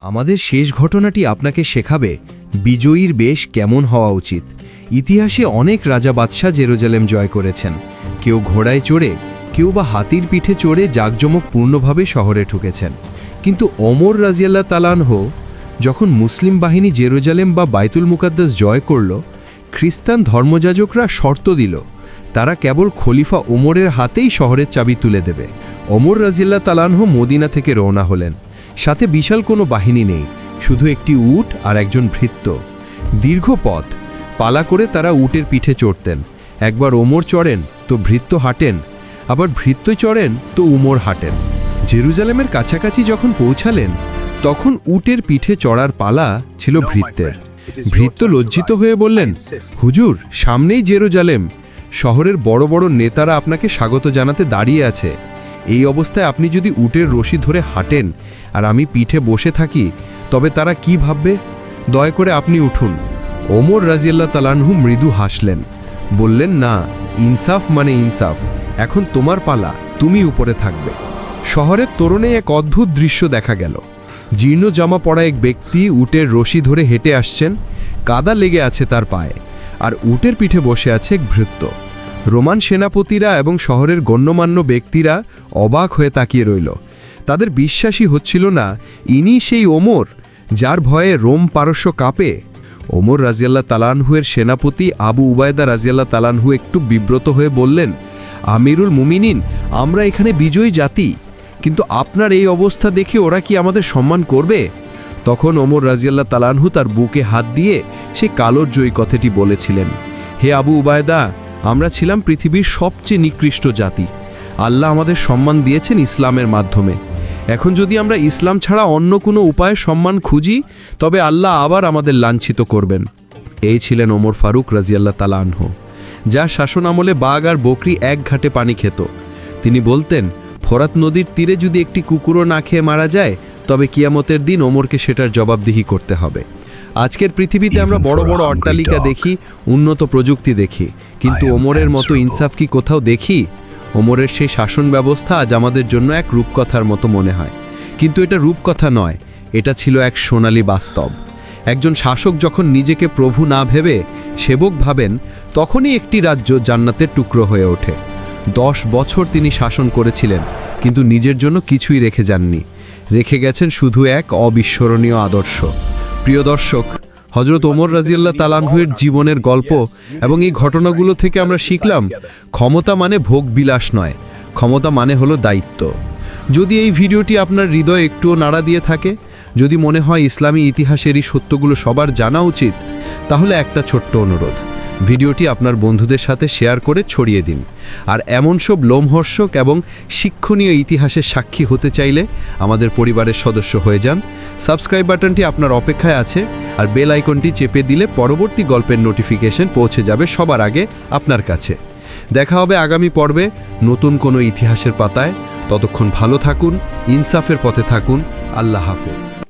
আমাদের শেষ ঘটনাটি আপনাকে শেখাবে বিজয়ীর বেশ কেমন হওয়া উচিত। ইতিহাসে অনেক রাজা বাদশাহ জেরুজালেম জয় করেছেন, কেউ ঘোড়ায় চড়ে, কেউ বা হাতির পিঠে চড়ে জাঁকজমকপূর্ণভাবে শহরে ঢুকেছেন। কিন্তু ওমর রাজিয়াল্লাহ তাআলাহু যখন মুসলিম বাহিনী জেরুজালেম বা বাইতুল মুকাদ্দাস জয় করল, খ্রিস্টান ধর্মযাজকরা শর্ত দিল তারা কেবল খলিফা ওমরের হাতেই শহরের চাবি তুলে দেবে। ওমর রাজিয়াল্লাহ তাআলাহু মদিনা থেকে রওনা হলেন। সাথে বিশাল কোনো বাহিনী নেই, শুধু একটি উট আর একজন ভৃত্য। দীর্ঘ পথ পালা করে তারা উটের পিঠে চড়তেন। একবার ওমর চড়েন তো ভৃত্য হাঁটেন, আবার ভৃত্য চড়েন তো উমর হাঁটেন। জেরুজালেমের কাছাকাছি যখন পৌঁছালেন, তখন উটের পিঠে চড়ার পালা ছিল ভৃত্যের। ভৃত্য লজ্জিত হয়ে বললেন, হুজুর, সামনেই জেরুজালেম, শহরের বড় বড় নেতারা আপনাকে স্বাগত জানাতে দাঁড়িয়ে আছে। এই অবস্থায় আপনি যদি উটের রশি ধরে হাঁটেন আর আমি পিঠে বসে থাকি, তবে তারা কি ভাববে? দয়া করে আপনি উঠুন। ওমর রাজিয়াল্লাহ তাআলাহু মৃদু হাসলেন, বললেন, না, ইনসাফ মানে ইনসাফ। এখন তোমার পালা, তুমি উপরে থাকবে। শহরের তোরণে এক অদ্ভুত দৃশ্য দেখা গেল। জীর্ণ জামা পরা এক ব্যক্তি উটের রশি ধরে হেঁটে আসছেন, কাদা লেগে আছে তার পায়ে, আর উটের পিঠে বসে আছে এক ভৃত্য। রোমান সেনাপতিরা এবং শহরের গণ্যমান্য ব্যক্তিরা অবাক হয়ে তাকিয়ে রইল। তাদের বিশ্বাসই হচ্ছিল না ইনি সেই ওমর, যার ভয়ে রোম পারস্য কাঁপে। ওমর রাজিয়াল্লাহ তাআলাহুয়ের সেনাপতি আবু উবায়দা রাজিয়াল্লাহ তাআলাহু একটু বিব্রত হয়ে বললেন, আমিরুল মুমিনিন, আমরা এখানে বিজয়ী জাতি, কিন্তু আপনার এই অবস্থা দেখে ওরা কি আমাদের সম্মান করবে? তখন ওমর রাজিয়াল্লাহ তাআলাহু তার বুকে হাত দিয়ে সে কালোর জয়ী কথাটি বলেছিলেন, হে আবু উবায়দা, আমরা ছিলাম পৃথিবীর সবচেয়ে নিকৃষ্ট জাতি। আল্লাহ আমাদের সম্মান দিয়েছেন ইসলামের মাধ্যমে। এখন যদি আমরা ইসলাম ছাড়া অন্য কোনো উপায়ে সম্মান খুঁজি, তবে আল্লাহ আবার আমাদের লাঞ্ছিত করবেন। এই ছিলেন ওমর ফারুক রাজিয়াল্লাহ তাআলাহু, যার শাসন আমলে বাঘ আর বকরি এক ঘাটে পানি খেত। তিনি বলতেন, ফোরাত নদীর তীরে যদি একটি কুকুরও না খেয়ে মারা যায়, তবে কিয়ামতের দিন ওমরকে সেটার জবাবদিহি করতে হবে। আজকের পৃথিবীতে আমরা বড় বড় অট্টালিকা দেখি, উন্নত প্রযুক্তি দেখি, কিন্তু ওমরের মতো ইনসাফ কি কোথাও দেখি? ওমরের সেই শাসন ব্যবস্থা আজ আমাদের জন্য এক রূপকথার মতো মনে হয়, কিন্তু এটা রূপকথা নয়, এটা ছিল এক সোনালী বাস্তব। একজন শাসক যখন নিজেকে প্রভু না ভেবে সেবক ভাবেন, তখনই একটি রাজ্য জান্নাতের টুকরো হয়ে ওঠে। 10 বছর তিনি শাসন করেছিলেন, কিন্তু নিজের জন্য কিছুই রেখে যাননি, রেখে গেছেন শুধু এক অবিস্মরণীয় আদর্শ। প্রিয় দর্শক, হযরত ওমর রাজিয়াল্লাহ তাআলাহুয়ের জীবনের গল্প এবং এই ঘটনাগুলো থেকে আমরা শিখলাম, ক্ষমতা মানে ভোগ বিলাস নয়, ক্ষমতা মানে হলো দায়িত্ব। যদি এই ভিডিওটি আপনার হৃদয়ে একটুও নাড়া দিয়ে থাকে, যদি মনে হয় ইসলামী ইতিহাসের এই সত্যগুলো সবার জানা উচিত, তাহলে একটা ছোট্ট অনুরোধ, ভিডিওটি আপনার বন্ধুদের সাথে শেয়ার করে ছড়িয়ে দিন। আর এমন সব লোমহর্ষক এবং শিক্ষণীয় ইতিহাসের সাক্ষী হতে চাইলে আমাদের পরিবারের সদস্য হয়ে যান। সাবস্ক্রাইব বাটনটি আপনার অপেক্ষায় আছে, আর বেল আইকনটি চেপে দিলে পরবর্তী গল্পের নোটিফিকেশন পৌঁছে যাবে সবার আগে আপনার কাছে। দেখা হবে আগামী পর্বে নতুন কোনো ইতিহাসের পাতায়। ততক্ষণ ভালো থাকুন, ইনসাফের পথে থাকুন। আল্লাহ হাফেজ।